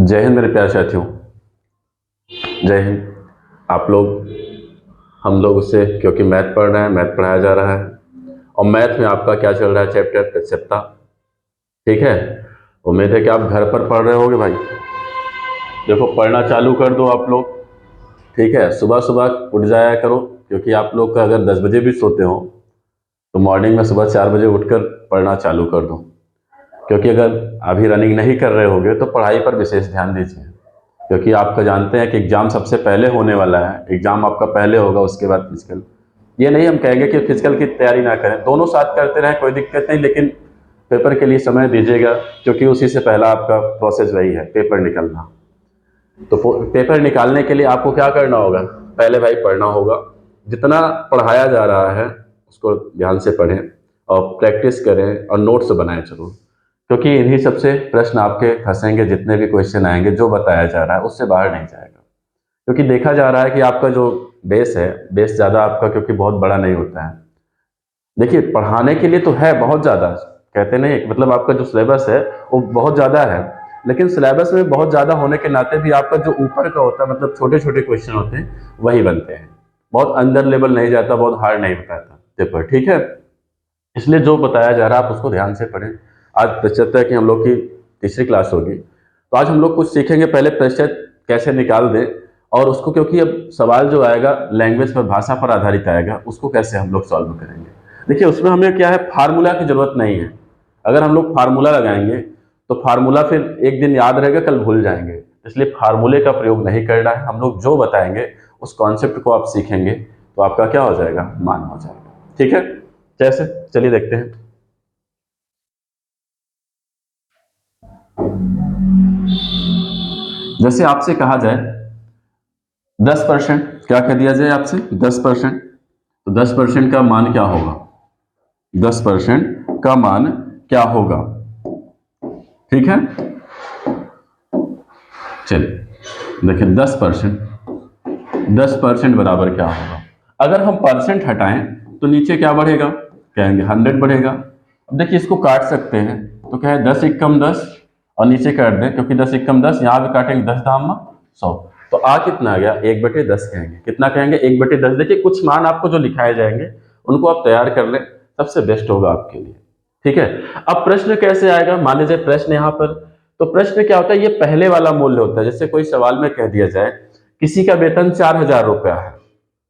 जय हिंद मेरे प्यारे साथियों। जय हिंद। आप लोग हम लोग उससे क्योंकि मैथ पढ़ रहे हैं, मैथ पढ़ाया जा रहा है और मैथ में आपका क्या चल रहा है, चैप्टर प्रक्षेपता। ठीक है, उम्मीद है कि आप घर पर पढ़ रहे होगे भाई। देखो, पढ़ना चालू कर दो आप लोग। ठीक है, सुबह सुबह उठ जाया करो, क्योंकि आप लोग का अगर 10 बजे भी सोते हो तो मॉर्निंग में सुबह 4 बजे उठकर पढ़ना चालू कर दो। क्योंकि अगर अभी रनिंग नहीं कर रहे होगे तो पढ़ाई पर विशेष ध्यान दीजिए, क्योंकि आपका जानते हैं कि एग्ज़ाम सबसे पहले होने वाला है। एग्ज़ाम आपका पहले होगा, उसके बाद फिजिकल। ये नहीं हम कहेंगे कि फिजिकल की तैयारी ना करें, दोनों साथ करते रहें, कोई दिक्कत नहीं, लेकिन पेपर के लिए समय दीजिएगा, क्योंकि उसी से पहला आपका प्रोसेस वही है, पेपर निकलना। तो पेपर निकालने के लिए आपको क्या करना होगा? पहले भाई पढ़ना होगा। जितना पढ़ाया जा रहा है उसको ध्यान से पढ़ें और प्रैक्टिस करें और नोट्स बनाएं जरूर, क्योंकि इन्हीं सबसे प्रश्न आपके फंसेंगे। जितने भी क्वेश्चन आएंगे, जो बताया जा रहा है उससे बाहर नहीं जाएगा, क्योंकि देखा जा रहा है कि आपका जो बेस है, बेस ज़्यादा आपका क्योंकि बहुत बड़ा नहीं होता है। देखिए, पढ़ाने के लिए तो है बहुत ज़्यादा, कहते नहीं, मतलब आपका जो सिलेबस है वो बहुत ज़्यादा है, लेकिन सिलेबस में बहुत ज़्यादा होने के नाते भी आपका जो ऊपर का होता है, मतलब छोटे छोटे क्वेश्चन होते हैं, वही बनते हैं। बहुत अंदर लेवल नहीं जाता, बहुत हार्ड नहीं बताता पेपर। ठीक है, इसलिए जो बताया जा रहा है आप उसको ध्यान से पढ़ें। आज प्रतिशतता की हम लोग की तीसरी क्लास होगी, तो आज हम लोग कुछ सीखेंगे। पहले प्रतिशत कैसे निकाल दें, और उसको, क्योंकि अब सवाल जो आएगा लैंग्वेज पर, भाषा पर आधारित आएगा, उसको कैसे हम लोग सॉल्व करेंगे। देखिए, उसमें हमें क्या है, फार्मूला की जरूरत नहीं है। अगर हम लोग फार्मूला लगाएंगे तो फार्मूला फिर एक दिन याद रहेगा, कल भूल जाएंगे। इसलिए फार्मूले का प्रयोग नहीं करना है। हम लोग जो बताएंगे उस कॉन्सेप्ट को आप सीखेंगे तो आपका क्या हो जाएगा, मान हो जाएगा। ठीक है, जैसे चलिए देखते हैं। जैसे आपसे कहा जाए 10%, क्या कह दिया जाए आपसे 10%, तो 10% का मान क्या होगा? 10% का मान क्या होगा? ठीक है, चलिए देखिए, 10% बराबर क्या होगा? अगर हम परसेंट हटाएं तो नीचे क्या बढ़ेगा? कहेंगे 100 बढ़ेगा। अब देखिए, इसको काट सकते हैं, तो क्या है, 10 एकम 10 और नीचे काट दें, क्योंकि 10 एकम 10, यहाँ भी काटेंगे 10 धाम 100, तो आ कितना आ गया? 1/10 कहेंगे। कितना कहेंगे? 1/10। देखिए, कुछ मान आपको जो लिखाए जाएंगे उनको आप तैयार कर लें, सबसे बेस्ट होगा आपके लिए। ठीक है, अब प्रश्न कैसे आएगा? मान लीजिए प्रश्न यहाँ पर, तो प्रश्न क्या होता है, ये पहले वाला मूल्य होता है। जैसे कोई सवाल में कह दिया जाए किसी का वेतन 4000 रुपया है,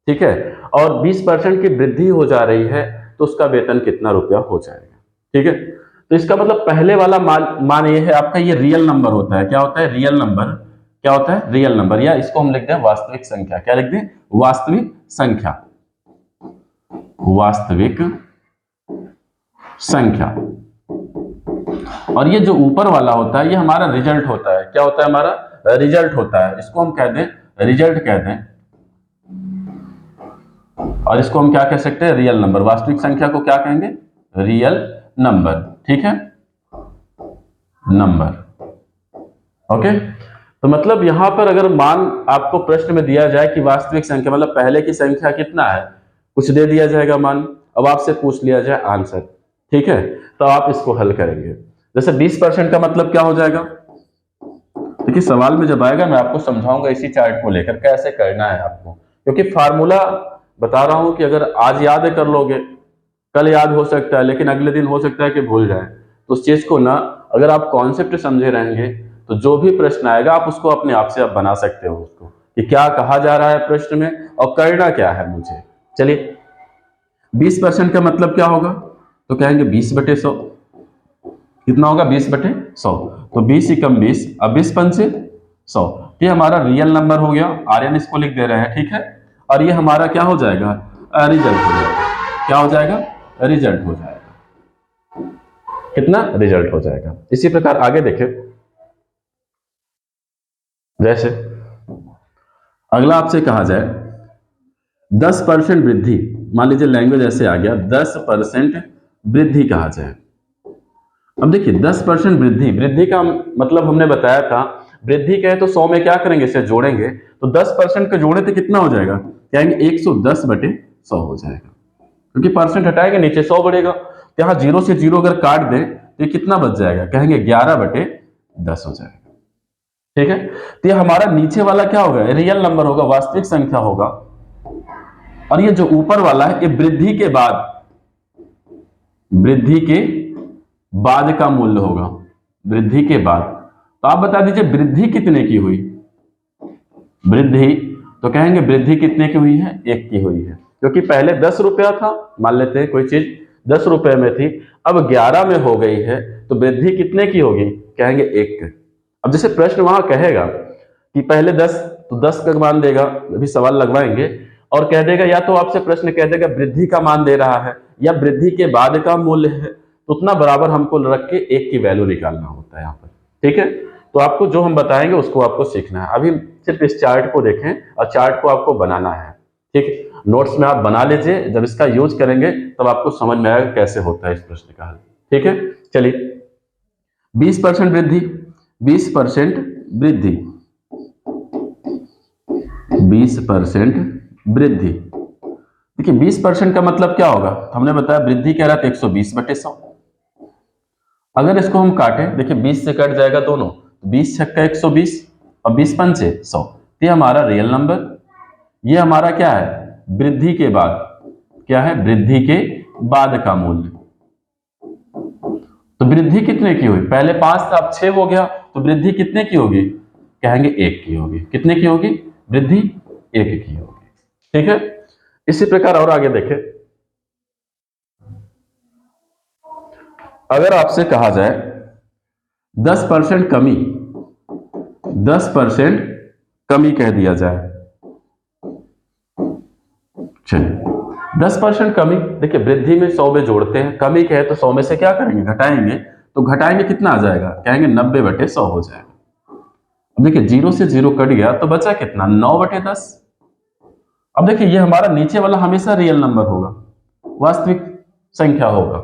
ठीक है, और 20% की वृद्धि हो जा रही है, तो उसका वेतन कितना रुपया हो जाएगा? ठीक है, तो इसका मतलब पहले वाला मान ये है आपका, ये रियल नंबर होता है। क्या होता है? Real number. क्या होता है? रियल नंबर, या इसको हम लिख दें वास्तविक संख्या। क्या लिख दें? वास्तविक संख्या। वास्तविक संख्या। और ये जो ऊपर वाला होता है, ये हमारा रिजल्ट होता है। क्या होता है? हमारा रिजल्ट होता है। इसको हम कह दें रिजल्ट कह दें, और इसको हम क्या कह सकते हैं? Real number. वास्तविक संख्या को क्या कहेंगे? Real number. ठीक है, नंबर। ओके, तो मतलब यहां पर अगर मान आपको प्रश्न में दिया जाए कि वास्तविक संख्या मतलब पहले की संख्या कितना है, कुछ दे दिया जाएगा मान, अब आपसे पूछ लिया जाए आंसर, ठीक है, तो आप इसको हल करेंगे। जैसे 20% का मतलब क्या हो जाएगा? देखिए, सवाल में जब आएगा मैं आपको समझाऊंगा इसी चार्ट को लेकर कैसे करना है आपको, क्योंकि फार्मूला बता रहा हूं कि अगर आज याद कर लोगे, कल याद हो सकता है, लेकिन अगले दिन हो सकता है कि भूल जाए। तो उस चीज को ना, अगर आप कॉन्सेप्ट समझे रहेंगे तो जो भी प्रश्न आएगा आप उसको अपने आप से आप बना सकते हो उसको, कि क्या कहा जा रहा है प्रश्न में और करना क्या है मुझे। चलिए, 20% का मतलब क्या होगा? तो कहेंगे 20/100। कितना होगा? 20/100। तो 20 एकम 20, अब 20 पंचे 100, ये हमारा रियल नंबर हो गया। आर्यन इसको लिख दे रहे हैं, ठीक है, और ये हमारा क्या हो जाएगा? रिजल्ट हो जाएगा। क्या हो जाएगा? रिजल्ट हो जाएगा। कितना? रिजल्ट हो जाएगा। इसी प्रकार आगे देखें। जैसे अगला आपसे कहा जाए 10% वृद्धि, मान लीजिए लैंग्वेज ऐसे आ गया, 10% वृद्धि कहा जाए। अब देखिए, 10% वृद्धि, वृद्धि का मतलब हमने बताया था, वृद्धि कहे तो 100 में क्या करेंगे? इसे जोड़ेंगे, तो 10% का जोड़े तो कितना हो जाएगा? कहेंगे 110/100 हो जाएगा, क्योंकि परसेंट हटाएंगे नीचे 100 बढ़ेगा। तो यहाँ 0 से 0 अगर काट दें तो ये कितना बच जाएगा? कहेंगे 11/10 हो जाएगा। ठीक है, तो ये हमारा नीचे वाला क्या होगा, रियल नंबर होगा, वास्तविक संख्या होगा, और ये जो ऊपर वाला है ये वृद्धि के बाद का मूल्य होगा, वृद्धि के बाद। तो आप बता दीजिए वृद्धि कितने की हुई, वृद्धि तो कहेंगे वृद्धि कितने की हुई है, 1 की हुई है, क्योंकि पहले 10 रुपया था, मान लेते हैं कोई चीज 10 रुपए में थी, अब 11 में हो गई है, तो वृद्धि कितने की होगी, कहेंगे 1। अब जैसे प्रश्न वहां कहेगा कि पहले 10, तो 10 का मान देगा, अभी सवाल लगवाएंगे, और कह देगा या तो आपसे प्रश्न कह देगा वृद्धि का मान दे रहा है या वृद्धि के बाद का मूल्य है, तो उतना बराबर हमको रख के 1 की वैल्यू निकालना होता है यहाँ पर। ठीक है, तो आपको जो हम बताएंगे उसको आपको सीखना है। अभी सिर्फ इस चार्ट को देखें और चार्ट को आपको बनाना है। ठीक है, नोट्स में आप बना लीजिए, जब इसका यूज करेंगे तब आपको समझ में आएगा कैसे होता है इस प्रश्न का हल। ठीक है, चलिए 20% वृद्धि, 20% वृद्धि, 20% वृद्धि। देखिए 20% का मतलब क्या होगा, हमने बताया वृद्धि कह रहा था 120/100। अगर इसको हम काटें, देखिए 20 से कट जाएगा दोनों, 20 छक्का 120 और 20 पंचे 100, ये हमारा रियल नंबर, ये हमारा क्या है, वृद्धि के बाद, क्या है, वृद्धि के बाद का मूल्य। तो वृद्धि कितने की हुई, पहले 5 था अब 6 हो गया, तो वृद्धि कितने की होगी, कहेंगे 1 की होगी। कितने की होगी, वृद्धि 1 की होगी। ठीक है, इसी प्रकार और आगे देखें, अगर आपसे कहा जाए 10% कमी, 10% कमी कह दिया जाए, चलिए 10% कमी, देखिए वृद्धि में 100 में जोड़ते हैं, कमी कहे तो 100 में से क्या करेंगे, घटाएंगे, तो घटाएंगे कितना आ जाएगा, कहेंगे 90/100 हो जाएगा। अब देखिए 0 से 0 कट गया तो बचा कितना, 9/10। अब देखिए ये हमारा नीचे वाला हमेशा रियल नंबर होगा, वास्तविक संख्या होगा,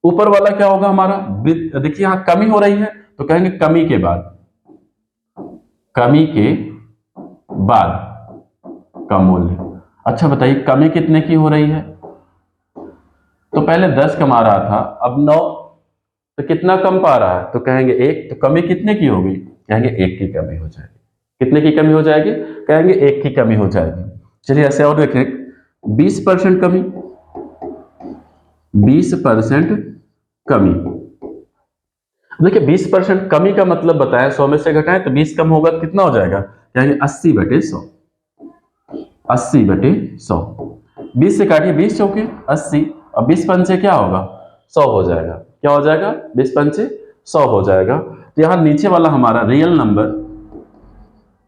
ऊपर वाला क्या होगा हमारा, देखिए यहां कमी हो रही है तो कहेंगे कमी के बाद, कमी के बाद का मूल्य। अच्छा बताइए कमी कितने की हो रही है, तो पहले 10 कमा रहा था, अब 9, तो कितना कम पा रहा है, तो कहेंगे 1, तो कमी कितने की होगी, कहेंगे 1 की कमी हो जाएगी। कितने की कमी हो जाएगी, कहेंगे 1 की कमी हो जाएगी। चलिए ऐसे और देखें, 20% कमी, 20% कमी। देखिए 20% कमी का मतलब बताएं, 100 में से घटाएं तो 20 कम होगा, कितना हो जाएगा, कहेंगे 80/100, 80/100। 20 से काटिए, 20 चौके 80, और 20 पंचे क्या होगा, 100 हो जाएगा। क्या हो जाएगा, 20 पंचे 100 हो जाएगा। तो यहां नीचे वाला हमारा रियल नंबर,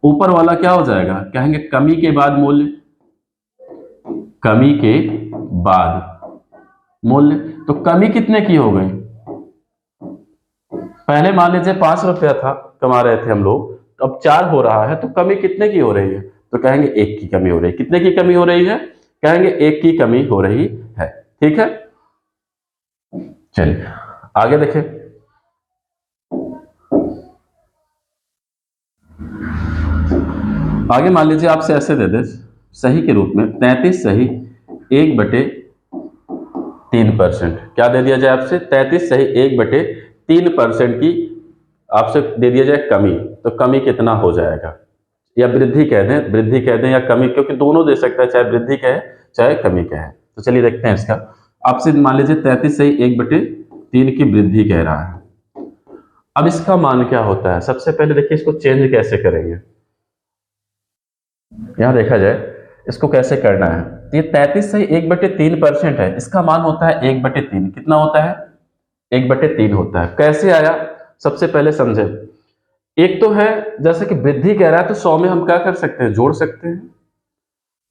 ऊपर वाला क्या हो जाएगा, कहेंगे कमी के बाद मूल्य, कमी के बाद मूल्य। तो कमी कितने की हो गई, पहले मान लीजिए 5 रुपया था कमा रहे थे हम लोग, तो अब 4 हो रहा है, तो कमी कितने की हो रही है, तो कहेंगे 1 की कमी हो रही है। कितने की कमी हो रही है, कहेंगे 1 की कमी हो रही है। ठीक है, चलिए आगे देखें, आगे मान लीजिए आपसे ऐसे दे दे सही के रूप में 33 सही 1/3%। क्या दे दिया जाए आपसे, 33 सही 1/3% की आपसे दे दिया जाए कमी, तो कमी कितना हो जाएगा, या वृद्धि कह दें, वृद्धि कह दें या कमी, क्योंकि दोनों दे सकता है, चाहे वृद्धि कहे चाहे कमी कहे। तो चलिए देखते हैं इसका, आपसे मान लीजिए 33 सही 1/3 की वृद्धि कह रहा है। अब इसका मान क्या होता है, सबसे पहले देखिए इसको चेंज कैसे करेंगे, यहां देखा जाए इसको कैसे करना है। तो ये 33 सही 1/3% है, इसका मान होता है 1/3। कितना होता है, 1/3 होता है। कैसे आया, सबसे पहले समझे, एक तो है जैसे कि वृद्धि कह रहा है, तो 100 में हम क्या कर सकते हैं, जोड़ सकते हैं।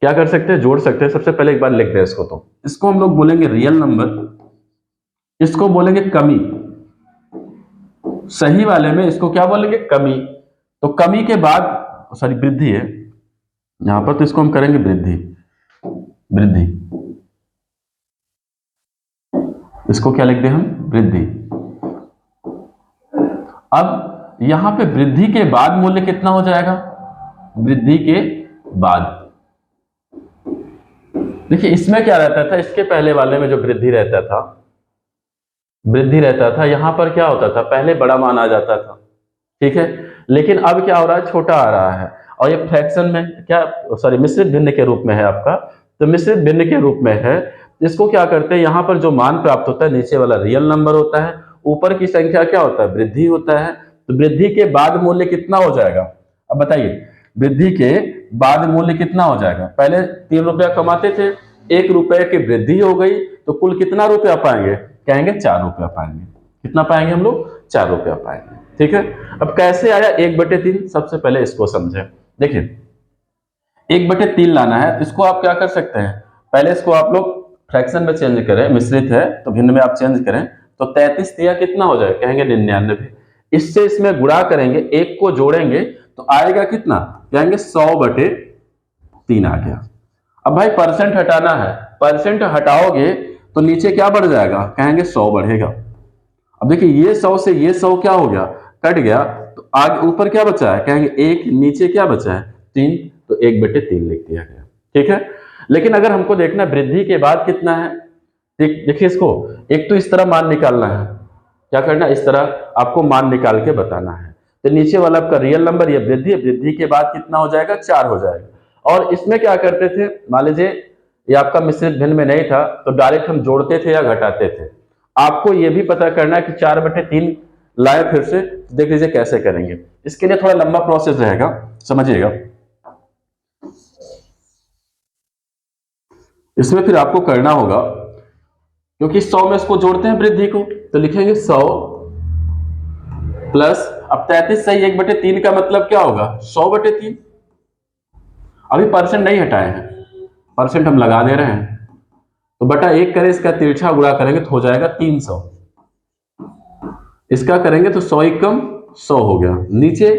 क्या कर सकते हैं, जोड़ सकते हैं। सबसे पहले एक बार लिख दें इसको, तो इसको हम लोग बोलेंगे रियल नंबर, इसको बोलेंगे कमी, सही वाले में इसको क्या बोलेंगे, कमी। तो कमी के बाद, सॉरी वृद्धि है यहां पर, तो इसको हम करेंगे वृद्धि, वृद्धि, इसको क्या लिख दें हम, वृद्धि। अब यहां पे वृद्धि के बाद मूल्य कितना हो जाएगा, वृद्धि के बाद। देखिए इसमें क्या रहता था, इसके पहले वाले में जो वृद्धि रहता था, वृद्धि रहता था, यहां पर क्या होता था, पहले बड़ा मान आ जाता था, ठीक है। लेकिन अब क्या हो रहा है, छोटा आ रहा है, और ये फ्रैक्शन में क्या, सॉरी, मिश्रित भिन्न के रूप में है आपका। तो मिश्रित भिन्न के रूप में है, इसको क्या करते हैं, यहाँ पर जो मान प्राप्त होता है नीचे वाला रियल नंबर होता है, ऊपर की संख्या क्या होता है, वृद्धि होता है। तो वृद्धि के बाद मूल्य कितना हो जाएगा, अब बताइए, वृद्धि के बाद मूल्य कितना हो जाएगा। पहले 3 रुपया कमाते थे, 1 रुपये की वृद्धि हो गई, तो कुल कितना रुपया पाएंगे, कहेंगे 4 रुपया पाएंगे। कितना पाएंगे हम लोग, 4 रुपया पाएंगे। ठीक है। अब कैसे आया 1/3, सबसे पहले इसको समझें। देखिए 1/3 लाना है, तो इसको आप क्या कर सकते हैं, पहले इसको आप लोग फ्रैक्शन में चेंज करें, मिश्रित है तो भिन्न में आप चेंज करें, तो 33 दिया कितना हो जाएगा, कहेंगे 99। इससे इसमें गुणा करेंगे, एक को जोड़ेंगे तो आएगा कितना, कहेंगे 100/3 आ गया। अब भाई परसेंट हटाना है, परसेंट हटाओगे तो नीचे क्या बढ़ जाएगा, कहेंगे 100 बढ़ेगा। अब देखिए ये 100 से ये 100 क्या हो गया, कट गया, तो आगे ऊपर क्या बचा है, कहेंगे 1, नीचे क्या बचा है 3, तो 1/3 लिख दिया गया। ठीक है। लेकिन अगर हमको देखना वृद्धि के बाद कितना है, देखिए इसको एक तो इस तरह मान निकालना है, क्या करना, इस तरह आपको मान निकाल के बताना है। तो नीचे वाला आपका रियल नंबर, ये वृद्धि, वृद्धि के बाद कितना हो जाएगा, 4 हो जाएगा। और इसमें क्या करते थे, मान लीजिए ये आपका मिश्रित भिन्न में नहीं था, तो डायरेक्ट हम जोड़ते थे या घटाते थे। आपको ये भी पता करना है कि 4/3 लाए फिर से, देख लीजिए कैसे करेंगे। इसके लिए थोड़ा लंबा प्रोसेस रहेगा, समझिएगा। इसमें फिर आपको करना होगा, क्योंकि 100 में इसको जोड़ते हैं वृद्धि को, तो लिखेंगे 100 प्लस, अब 33 सही 1/3 का मतलब क्या होगा, 100/3। अभी परसेंट नहीं हटाए हैं, परसेंट हम लगा दे रहे हैं, तो बटा 1 करें, इसका तिरछा गुणा करेंगे तो हो जाएगा 300। इसका करेंगे तो 100 एकम 100 हो गया, नीचे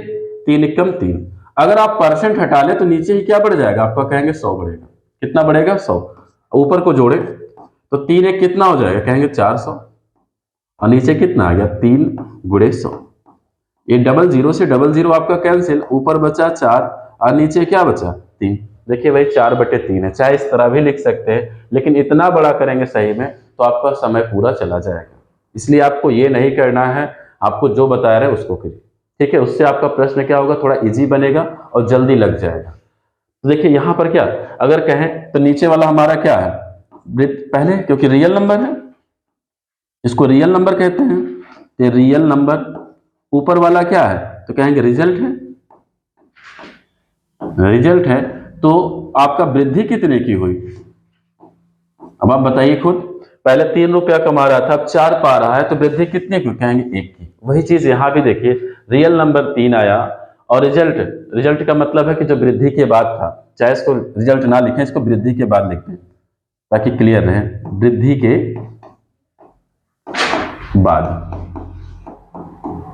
3 एकम 3। अगर आप परसेंट हटा ले तो नीचे ही क्या बढ़ जाएगा आपका, कहेंगे 100 बढ़ेगा। कितना बढ़ेगा, 100। ऊपर को जोड़े तो 3 एक कितना हो जाएगा, कहेंगे 400, और नीचे कितना आ गया 3 गुणे 100। ये 00 से 00 आपका कैंसिल, ऊपर बचा 4 और नीचे क्या बचा 3। देखिए भाई 4/3 है, चाहे इस तरह भी लिख सकते हैं, लेकिन इतना बड़ा करेंगे सही में तो आपका समय पूरा चला जाएगा। इसलिए आपको ये नहीं करना है, आपको जो बता रहे हैं उसको करिए। ठीक है, उससे आपका प्रश्न क्या होगा, थोड़ा इजी बनेगा और जल्दी लग जाएगा। तो देखिए यहां पर क्या, अगर कहें तो नीचे वाला हमारा क्या है, पहले क्योंकि रियल नंबर है, इसको रियल नंबर कहते हैं, ये रियल नंबर। ऊपर वाला क्या है, तो कहेंगे रिजल्ट है, रिजल्ट है। तो आपका वृद्धि कितने की हुई, अब आप बताइए खुद। पहले 3 रुपया कमा रहा था, अब 4 पा रहा है, तो वृद्धि कितने की, कहेंगे 1 की। वही चीज यहां भी देखिए, रियल नंबर 3 आया, और रिजल्ट, रिजल्ट का मतलब है कि जो वृद्धि के बाद था, चाहे इसको रिजल्ट ना लिखें, इसको वृद्धि के बाद लिखते हैं ताकि क्लियर रहे, वृद्धि के बाद,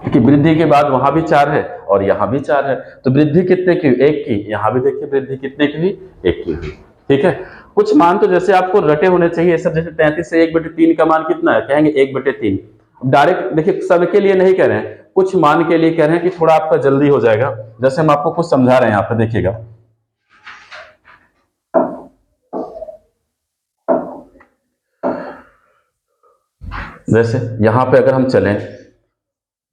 कि वृद्धि के बाद वहां भी 4 है और यहां भी 4 है, तो वृद्धि कितने की, 1 की। यहां भी देखिए वृद्धि कितने की हुई, 1 की हुई। ठीक है। कुछ मान तो जैसे आपको रटे होने चाहिए सब, जैसे 33 से 1/3 का मान कितना है, कहेंगे 1/3। डायरेक्ट देखिए सबके लिए नहीं कह रहे हैं, कुछ मान के लिए कह रहे हैं कि थोड़ा आपका जल्दी हो जाएगा। जैसे हम आपको कुछ समझा रहे हैं, यहाँ पे देखिएगा, जैसे यहां पे अगर हम चलें,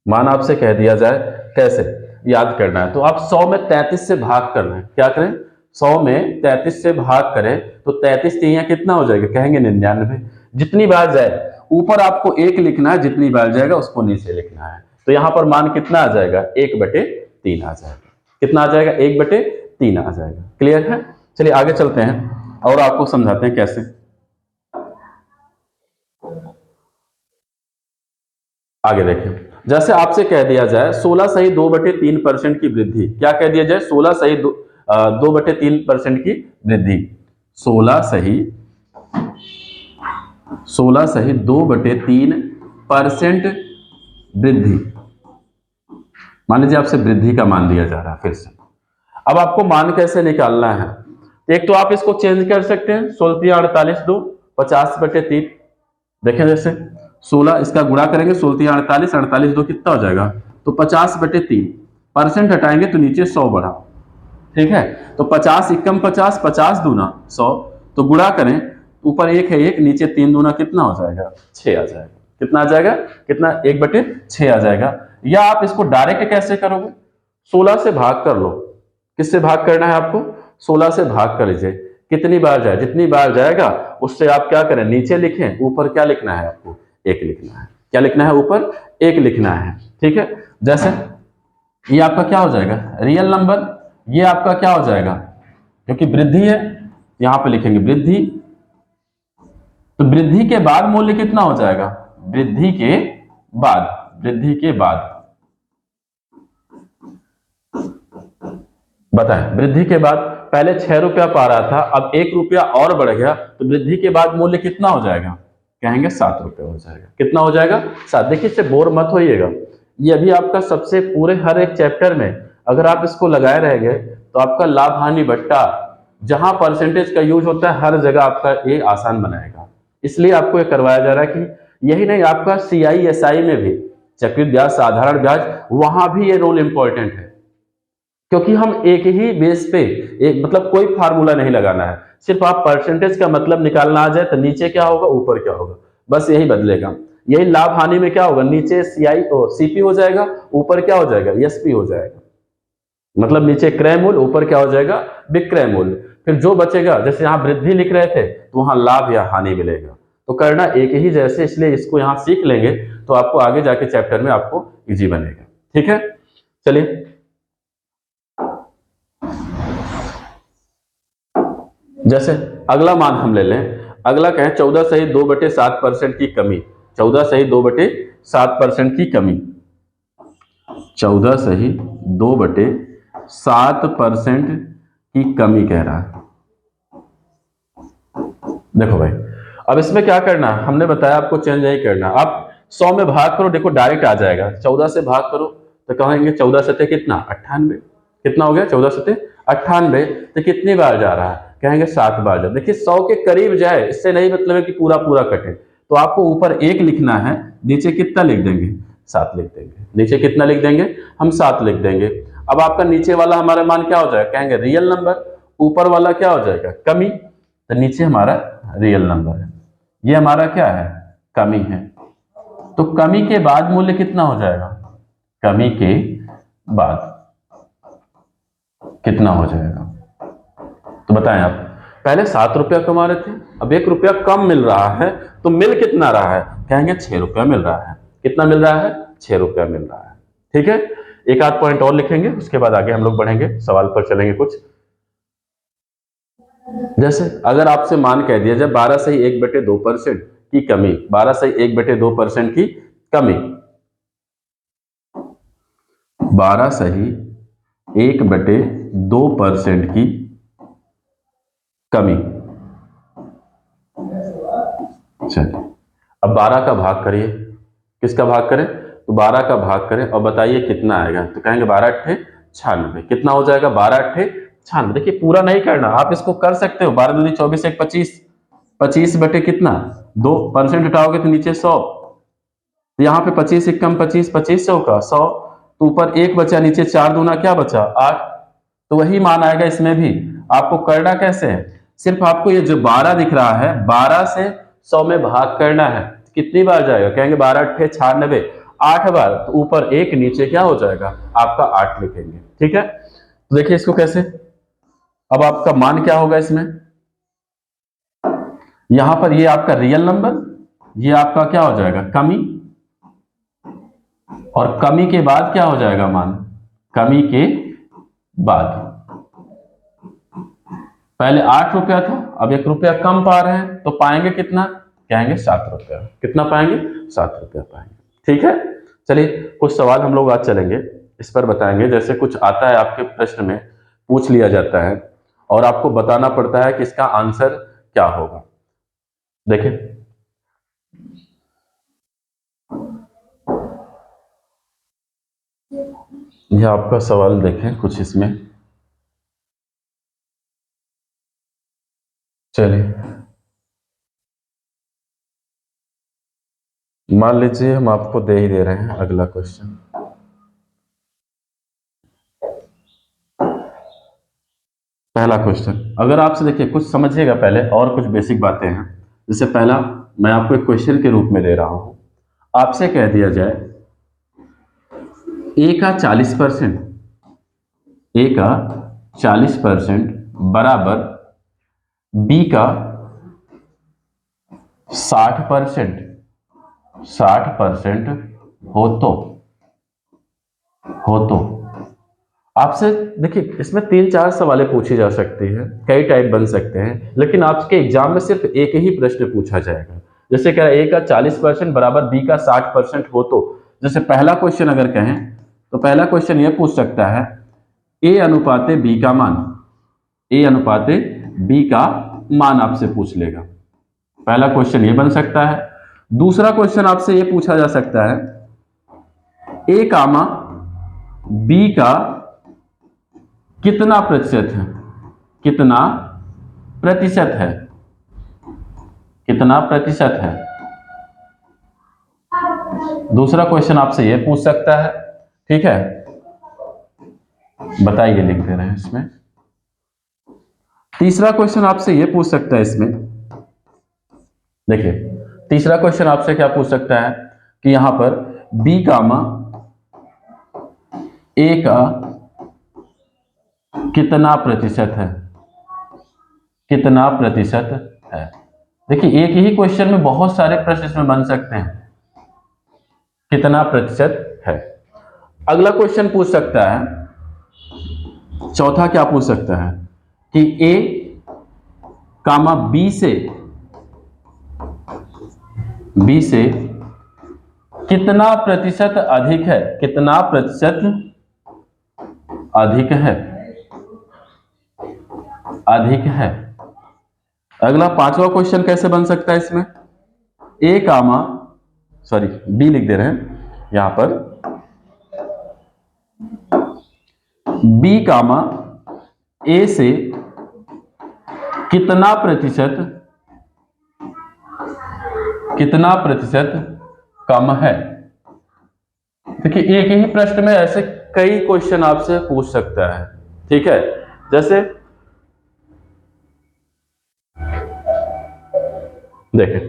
मान आपसे कह दिया जाए कैसे याद करना है, तो आप 100 में 33 से भाग करना है, क्या करें, 100 में 33 से भाग करें तो 33 3 कितना हो जाएगा, कहेंगे 99। जितनी बार जाए ऊपर आपको 1 लिखना है, जितनी बार जाएगा उसको नीचे लिखना है। तो यहां पर मान कितना आ जाएगा, 1/3 आ जाएगा। कितना आ जाएगा, 1/3 आ जाएगा। क्लियर है। चलिए आगे चलते हैं और आपको समझाते हैं कैसे। आगे देखिए, जैसे आपसे कह दिया जाए 16 सही 2/3% की वृद्धि, क्या कह दिया जाए, 16 सही 2/3% की वृद्धि, 16 सही 2/3% वृद्धि। मान लीजिए आपसे वृद्धि का मान दिया जा रहा है फिर से। अब आपको मान कैसे निकालना है, एक तो आप इसको चेंज कर सकते हैं, 16 48 2 50/3। देखें जैसे 16 इसका गुणा करेंगे, 16 48, 48 2 कितना हो जाएगा, तो 50/3। परसेंट हटाएंगे तो नीचे 100 बढ़ा। ठीक है, तो 50 एकम 50, 50 दूना 100, तो गुणा करें, ऊपर 1 है 1, नीचे 3 दूना कितना हो जाएगा, 6 आ जाएगा। कितना आ जाएगा, कितना, 1/6 आ जाएगा। या आप इसको डायरेक्ट कैसे करोगे, 16 से भाग कर लो। किससे भाग करना है आपको, 16 से भाग कर लीजिए। कितनी बार जाए, जितनी बार जाएगा उससे आप क्या करें, नीचे लिखें, ऊपर क्या लिखना है आपको, एक लिखना है। क्या लिखना है, ऊपर एक लिखना है। ठीक है, जैसे ये आपका क्या हो जाएगा, रियल नंबर, ये आपका क्या हो जाएगा, क्योंकि वृद्धि है, यहां पे लिखेंगे वृद्धि। तो वृद्धि के बाद मूल्य कितना हो जाएगा, वृद्धि के बाद, वृद्धि के बाद बताएं, वृद्धि के बाद पहले 6 रुपया पा रहा था, अब 1 रुपया और बढ़ गया, तो वृद्धि के बाद मूल्य कितना हो जाएगा, कहेंगे 7 रुपये हो जाएगा। कितना हो जाएगा, 7। देखिए इससे बोर मत होइएगा, ये अभी आपका सबसे पूरे हर एक चैप्टर में अगर आप इसको लगाए रहेंगे तो आपका लाभ हानि बट्टा जहां परसेंटेज का यूज होता है हर जगह आपका ये आसान बनाएगा। इसलिए आपको ये करवाया जा रहा है कि यही नहीं, आपका CISI में भी चक्रवृद्धि ब्याज, साधारण ब्याज, वहां भी ये रोल इंपॉर्टेंट है, क्योंकि हम एक ही बेस पे एक मतलब कोई फार्मूला नहीं लगाना है, सिर्फ आप परसेंटेज का मतलब निकालना आ जाए तो नीचे क्या होगा ऊपर क्या होगा, बस यही बदलेगा। यही लाभ हानि में क्या होगा, नीचे CP हो जाएगा, ऊपर क्या हो जाएगा, SP हो जाएगा। मतलब नीचे क्रय मूल्य, ऊपर क्या हो जाएगा, विक्रय मूल्य। फिर जो बचेगा, जैसे यहाँ वृद्धि लिख रहे थे तो वहां लाभ या हानि मिलेगा। तो करना एक ही जैसे, इसलिए इसको यहाँ सीख लेंगे तो आपको आगे जाके चैप्टर में आपको इजी बनेगा। ठीक है, चलिए जैसे अगला मान हम ले लें, अगला कहें 14 की कमी, 14 की कमी, 14 की कमी कह रहा है। देखो भाई, अब इसमें क्या करना है, हमने बताया आपको चेंज नहीं करना। आप 100 में भाग करो, देखो डायरेक्ट आ जाएगा, 14 से भाग करो तो कहेंगे 14 सत्ते कितना, 98। कितना हो गया, 14 सत्ते 98। तो कितनी बार जा रहा है, कहेंगे 7 बार जा। देखिए 100 के करीब जाए, इससे नहीं मतलब है कि पूरा पूरा कटे, तो आपको ऊपर 1 लिखना है, नीचे कितना लिख देंगे, 7 लिख देंगे। नीचे कितना लिख देंगे, हम 7 लिख देंगे। अब आपका नीचे वाला हमारा मान क्या हो जाएगा, कहेंगे रियल नंबर, ऊपर वाला क्या हो जाएगा, कमी, तो नीचे हमारा रियल नंबर है, ये हमारा क्या है, कमी है। तो कमी के बाद मूल्य कितना हो जाएगा, कमी के बाद कितना हो जाएगा, तो बताएं आप। पहले 7 रुपया कमा रहे थे, अब 1 रुपया कम मिल रहा है, तो मिल कितना रहा है, कहेंगे 6 रुपया मिल रहा है। कितना मिल रहा है, 6 रुपया मिल रहा है। ठीक है, एक आध पॉइंट और लिखेंगे, उसके बाद आगे हम लोग बढ़ेंगे, सवाल पर चलेंगे कुछ। जैसे अगर आपसे मान कह दिया जाए 12 सही 1/2% की कमी, 12 सही 1/2% की कमी, 12 सही 1/2% की कमी। चलिए अब 12 का भाग करिए, किसका भाग करें, तो 12 का भाग करें और बताइए कितना आएगा, तो कहेंगे 12 अट्ठे 96। कितना हो जाएगा, 12 अट्ठे 96। देखिए पूरा नहीं करना, आप इसको कर सकते हो, 12 दूनी 24 1 25, 25 बटे कितना 2%, हटाओगे तो नीचे 100, तो यहाँ पे 25 1 25, 25 100 का 100, तो ऊपर 1 बचा, नीचे 4 दूना क्या बचा 8, तो वही मान आएगा इसमें भी। आपको करना कैसे है, सिर्फ आपको ये जो 12 दिख रहा है, 12 से 100 में भाग करना है, कितनी बार जाएगा, कहेंगे 12 अट्ठे 96, 8 बार, तो ऊपर 1 नीचे क्या हो जाएगा आपका 8 लिखेंगे। ठीक है, तो देखिए इसको कैसे, अब आपका मान क्या होगा इसमें, यहां पर ये आपका रियल नंबर, ये आपका क्या हो जाएगा कमी, और कमी के बाद क्या हो जाएगा मान, कमी के बाद पहले 8 रुपया था, अब 1 रुपया कम पा रहे हैं, तो पाएंगे कितना, कहेंगे 7 रुपया। कितना पाएंगे, 7 रुपया पाएंगे। ठीक है, चलिए कुछ सवाल हम लोग आज चलेंगे, इस पर बताएंगे। जैसे कुछ आता है आपके प्रश्न में, पूछ लिया जाता है और आपको बताना पड़ता है कि इसका आंसर क्या होगा। देखिए यह आपका सवाल देखें कुछ इसमें, चलिए मान लीजिए हम आपको दे ही दे रहे हैं अगला क्वेश्चन। पहला क्वेश्चन, अगर आपसे देखिए कुछ समझिएगा पहले और कुछ बेसिक बातें हैं। जैसे पहला मैं आपको एक क्वेश्चन के रूप में दे रहा हूं, आपसे कह दिया जाए ए का 40%, ए का 40% बराबर बी का 60%, 60% हो तो आपसे देखिए, इसमें 3-4 सवालें पूछी जा सकती है, कई टाइप बन सकते हैं, लेकिन आपके एग्जाम में सिर्फ एक ही प्रश्न पूछा जाएगा। जैसे कह रहा है ए का 40% बराबर बी का 60% हो तो, जैसे पहला क्वेश्चन अगर कहें तो पहला क्वेश्चन यह पूछ सकता है ए अनुपाते बी का मान, ए अनुपाते बी का मान आपसे पूछ लेगा। पहला क्वेश्चन ये बन सकता है। दूसरा क्वेश्चन आपसे ये पूछा जा सकता है ए कामा बी का कितना प्रतिशत है, कितना प्रतिशत है, कितना प्रतिशत है। दूसरा क्वेश्चन आपसे यह पूछ सकता है, ठीक है, बताइए, लिख दे रहे हैं इसमें। तीसरा क्वेश्चन आपसे यह पूछ सकता है इसमें, देखिए तीसरा क्वेश्चन आपसे क्या पूछ सकता है कि यहां पर बी कामा ए का कितना प्रतिशत है, कितना प्रतिशत है। देखिए एक ही क्वेश्चन में बहुत सारे प्रश्न इसमें बन सकते हैं, कितना प्रतिशत है। अगला क्वेश्चन पूछ सकता है, चौथा क्या पूछ सकता है कि ए कामा बी से कितना प्रतिशत अधिक है, कितना प्रतिशत अधिक है, अधिक है। अगला पांचवा क्वेश्चन कैसे बन सकता है इसमें, ए कामा सॉरी बी लिख दे रहे हैं यहां पर, बी कामा ए से कितना प्रतिशत कम है। देखिए एक ही प्रश्न में ऐसे कई क्वेश्चन आपसे पूछ सकता है, ठीक है। जैसे देखें,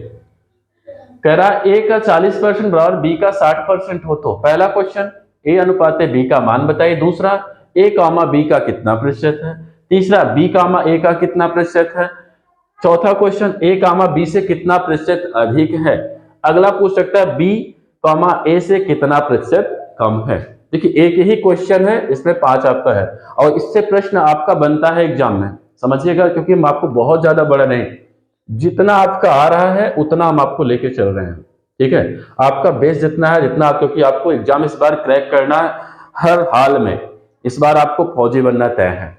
कह रहा ए का 40% बराबर बी का 60% हो तो पहला क्वेश्चन ए अनुपाते बी का मान बताइए। दूसरा ए कामा बी का कितना प्रतिशत है। तीसरा बी कामा ए का कितना प्रतिशत है। चौथा क्वेश्चन ए कामा बी से कितना प्रतिशत अधिक है। अगला पूछ सकता है बी कामा ए से कितना प्रतिशत कम है। देखिए एक ही क्वेश्चन है, इसमें 5 आपका है और इससे प्रश्न आपका बनता है एग्जाम में, समझिएगा, क्योंकि हम आपको बहुत ज्यादा बड़ा नहीं, जितना आपका आ रहा है उतना हम आपको लेके चल रहे हैं, ठीक है। आपका बेस जितना है, जितना आप, क्योंकि आपको एग्जाम इस बार क्रैक करना है हर हाल में, इस बार आपको फौजी बनना तय है।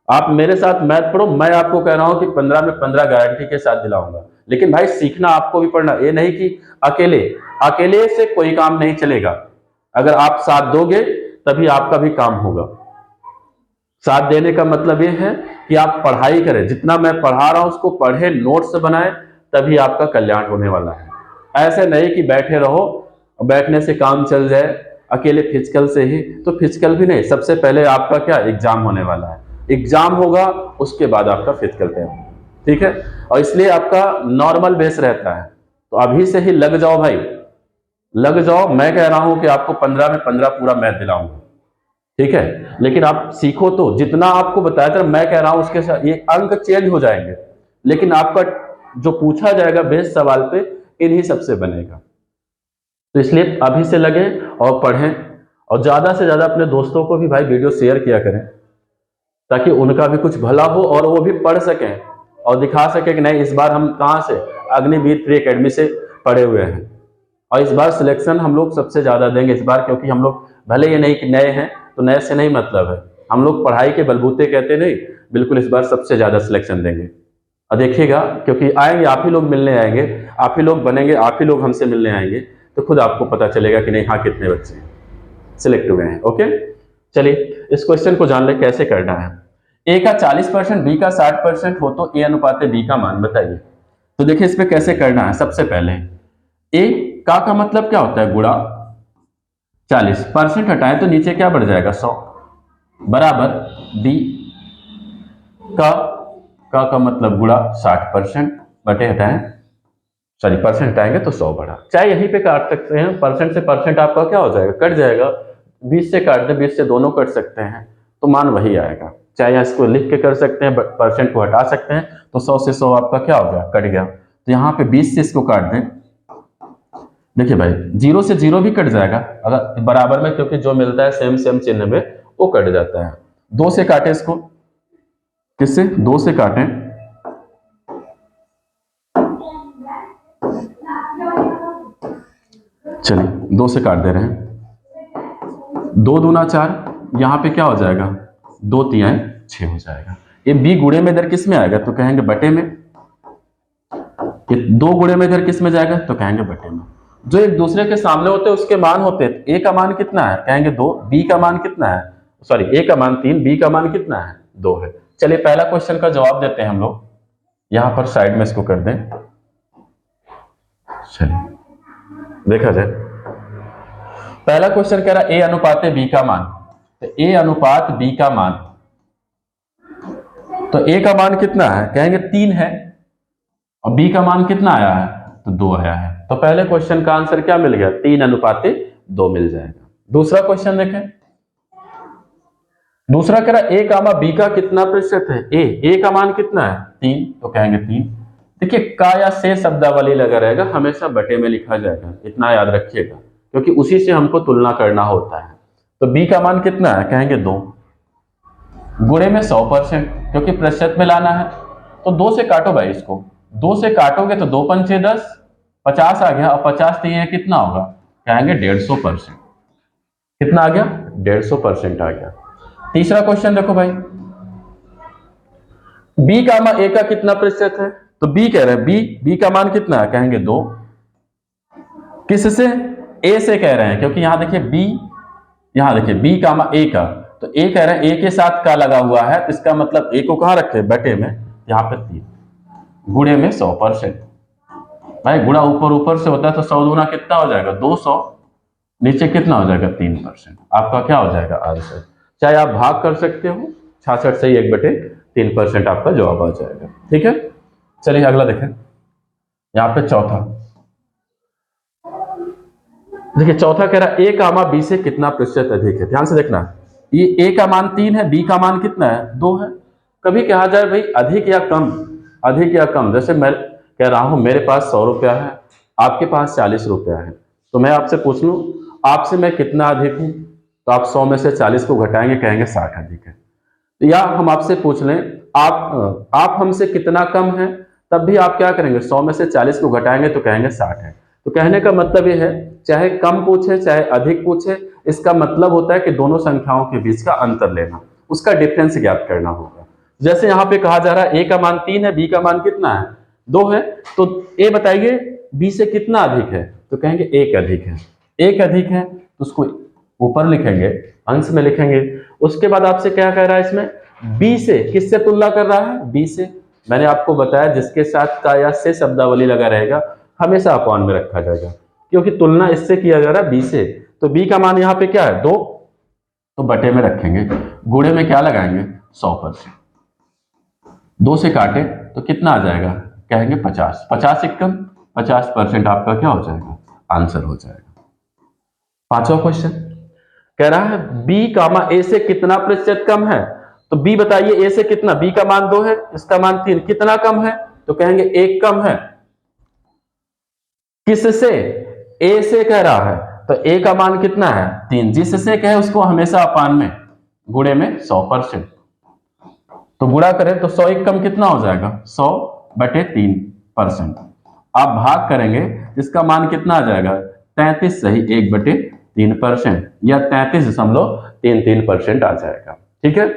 आप मेरे साथ मैथ पढ़ो, मैं आपको कह रहा हूं कि 15 में 15 गारंटी के साथ दिलाऊंगा, लेकिन भाई सीखना आपको भी पढ़ना, ये नहीं कि अकेले से कोई काम नहीं चलेगा। अगर आप साथ दोगे तभी आपका भी काम होगा। साथ देने का मतलब ये है कि आप पढ़ाई करें, जितना मैं पढ़ा रहा हूं उसको पढ़े, नोट्स बनाएं, तभी आपका कल्याण होने वाला है। ऐसे नहीं कि बैठे रहो, बैठने से काम चल जाए, अकेले फिजिकल से ही, तो फिजिकल भी नहीं, सबसे पहले आपका क्या एग्जाम होने वाला है, एग्जाम होगा उसके बाद आपका फिजिकल तय होगा, ठीक है। और इसलिए आपका नॉर्मल बेस रहता है, तो अभी से ही लग जाओ भाई, लग जाओ। मैं कह रहा हूं कि आपको 15 में 15 पूरा मैथ दिलाऊंगा, ठीक है, लेकिन आप सीखो तो, जितना आपको बताया था मैं कह रहा हूं उसके साथ ये अंक चेंज हो जाएंगे, लेकिन आपका जो पूछा जाएगा बेस सवाल पे इन्हीं सबसे बनेगा। तो इसलिए अभी से लगे और पढ़ें, और ज्यादा से ज्यादा अपने दोस्तों को भी भाई वीडियो शेयर किया करें, ताकि उनका भी कुछ भला हो और वो भी पढ़ सकें और दिखा सके कि नहीं, इस बार हम कहाँ से, अग्निवीर प्री एकेडमी से पढ़े हुए हैं, और इस बार सिलेक्शन हम लोग सबसे ज्यादा देंगे इस बार, क्योंकि हम लोग भले ये नहीं कि नए हैं, तो नए से नहीं मतलब है, हम लोग पढ़ाई के बलबूते कहते नहीं, बिल्कुल इस बार सबसे ज्यादा सिलेक्शन देंगे। और देखिएगा, क्योंकि आएंगे आप ही लोग मिलने आएंगे, आप ही लोग बनेंगे, आप ही लोग हमसे मिलने आएंगे, तो खुद आपको पता चलेगा कि नहीं हाँ कितने बच्चे सिलेक्ट हुए हैं। ओके, चलिए इस क्वेश्चन को जान ले कैसे करना है। ए का 40%, बी का 60% हो तो ए अनुपाते बी का मान बताइए। तो देखिए इसमें कैसे करना है। सबसे पहले ए का मतलब क्या होता है, गुणा 40%, हटाएं तो नीचे क्या बढ़ जाएगा 100, बराबर बी का मतलब गुणा 60%, बटे हटाएं, सॉरी परसेंट हटाएंगे तो 100 बढ़ा, चाहे यहीं पे काट सकते हैं, परसेंट से परसेंट आपका क्या हो जाएगा, कट जाएगा, 20 से काट दे, 20 से दोनों कट सकते हैं तो मान वही आएगा। चाहे इसको लिख के कर सकते हैं, परसेंट को हटा सकते हैं, तो 100 से 100 आपका क्या हो गया, कट गया। तो यहाँ पे 20 से इसको काट दें, देखिए भाई 0 से 0 भी कट जाएगा अगर बराबर में, क्योंकि जो मिलता है सेम सेम चिन्ह में वो कट जाता है। 2 से काटे इसको, किससे, 2 से काटें, चलिए 2 से काट दे रहे हैं। 2 दूना 4, यहाँ पे क्या हो जाएगा, 2 तिहाई 6 हो जाएगा। ये b गुणे में इधर किस में आएगा, तो कहेंगे बटे में। ये 2 गुणे में इधर किस में जाएगा, तो कहेंगे बटे में। जो एक दूसरे के सामने होते हैं उसके मान होते हैं। a का मान कितना है, कहेंगे 2, b का मान कितना है, सॉरी a का मान 3, b का मान कितना है, 2 है। चलिए पहला क्वेश्चन का जवाब देते हैं हम लोग, यहां पर साइड में इसको कर दें। चलिए देखा जाए, पहला क्वेश्चन कह रहा है a अनुपात b का मान, तो a अनुपात b का मान, तो a का मान कितना है, कहेंगे 3 है, और b का मान कितना आया है, तो 2 आया है। तो पहले क्वेश्चन का आंसर क्या मिल गया, 3 अनुपात 2 मिल जाएगा। दूसरा क्वेश्चन देखें, दूसरा कह रहा है a कामा b का कितना प्रतिशत है, a का मान कितना है 3, तो कहेंगे 3। देखिए का या से शब्दावली लगा रहेगा, हमेशा बटे में लिखा जाएगा, इतना याद रखिएगा, क्योंकि उसी से हमको तुलना करना होता है। तो b का मान कितना है, कहेंगे 2, गुणे में 100%, क्योंकि प्रतिशत में लाना है। तो 2 से काटो भाई इसको, 2 से काटोगे तो 2 पंचे 10, 50 आ गया, और 50 तो ये कितना होगा, कहेंगे 150%। कितना आ गया, 150% आ गया। तीसरा क्वेश्चन देखो भाई, b कामा a का कितना प्रतिशत है, तो b कह रहे हैं b का मान कितना है, कहेंगे 2, किससे, a से कह रहे हैं, क्योंकि यहां देखिए b, यहां देखिए b कामा a का, तो a कह रहे हैं a के साथ का लगा हुआ है, तो इसका मतलब a को कहां रखे, बटे में, यहां पे 3, गुणे में 100%। भाई गुणा ऊपर ऊपर से होता है, तो 100 दूना कितना हो जाएगा, 200, नीचे कितना हो जाएगा 3%, आपका क्या हो जाएगा आंसर। चाहे आप भाग कर सकते हो, 66 से 1/3% आपका जवाब आ जाएगा। ठीक है, चलिए अगला देखें, यहाँ पे चौथा, देखिए चौथा कह रहा है a कामा b से कितना प्रतिशत अधिक है। ध्यान से देखना, ये a का मान 3 है, b का मान कितना है, 2 है। कभी कहा जाए भाई अधिक या कम, अधिक या कम, जैसे मैं कह रहा हूं मेरे पास 100 रुपया है, आपके पास 40 रुपया है, तो मैं आपसे पूछ लूं आपसे मैं कितना अधिक हूं, तो आप 100 में से 40 को घटाएंगे, कहेंगे 60 अधिक है। या हम आपसे पूछ लें आप हमसे कितना कम है, तब भी आप क्या करेंगे, 100 में से 40 को घटाएंगे तो कहेंगे 60 है। तो कहने का मतलब यह है, चाहे कम पूछे चाहे अधिक पूछे, इसका मतलब होता है कि दोनों संख्याओं के बीच का अंतर लेना, उसका डिफरेंस ज्ञात करना होगा। जैसे यहाँ पे कहा जा रहा है a का मान 3 है, b का मान कितना है, 2 है, तो a बताइए b से कितना अधिक है, तो कहेंगे 1 अधिक है। 1 अधिक है तो उसको ऊपर लिखेंगे, अंश में लिखेंगे। उसके बाद आपसे क्या कह रहा है, इसमें b से किससे तुलना कर रहा है, b से। मैंने आपको बताया जिसके साथ का या से शब्दावली लगा रहेगा हमेशा अपॉन में रखा जाएगा, क्योंकि तुलना इससे किया जा रहा है b से। तो b का मान यहाँ पे क्या है, 2, तो बटे में रखेंगे, गुणे में क्या लगाएंगे, 100%। 2 से काटे तो कितना आ जाएगा, कहेंगे 50, 50 एकम 50% आपका क्या हो जाएगा, आंसर हो जाएगा। पांचवा क्वेश्चन कह रहा है b कामा a से कितना प्रतिशत कम है, तो b बताइए a से कितना, b का मान 2 है, इसका मान 3, कितना कम है, तो कहेंगे 1 कम है। किससे, a से कह रहा है, तो a का मान कितना है 3, जिससे कहे उसको हमेशा अपान में, गुणे में 100%। तो गुणा करें तो 100 कम कितना हो जाएगा, 100/3%। आप भाग करेंगे, इसका मान कितना आ जाएगा, 33 सही 1/3%, या 33.33% आ जाएगा। ठीक है,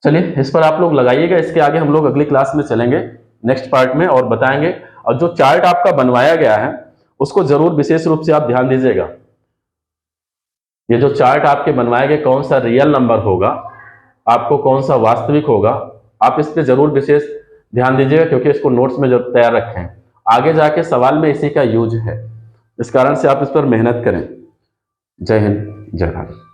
चलिए इस पर आप लोग लगाइएगा, इसके आगे हम लोग अगली क्लास में चलेंगे नेक्स्ट पार्ट में और बताएंगे। और जो चार्ट आपका बनवाया गया है उसको जरूर विशेष रूप से आप ध्यान दीजिएगा। ये जो चार्ट आपके बनवाए गए, कौन सा रियल नंबर होगा, आपको कौन सा वास्तविक होगा, आप इस पे जरूर विशेष ध्यान दीजिएगा, क्योंकि इसको नोट्स में जरूर तैयार रखें, आगे जाके सवाल में इसी का यूज है, इस कारण से आप इस पर मेहनत करें। जय हिंद, जय भारत।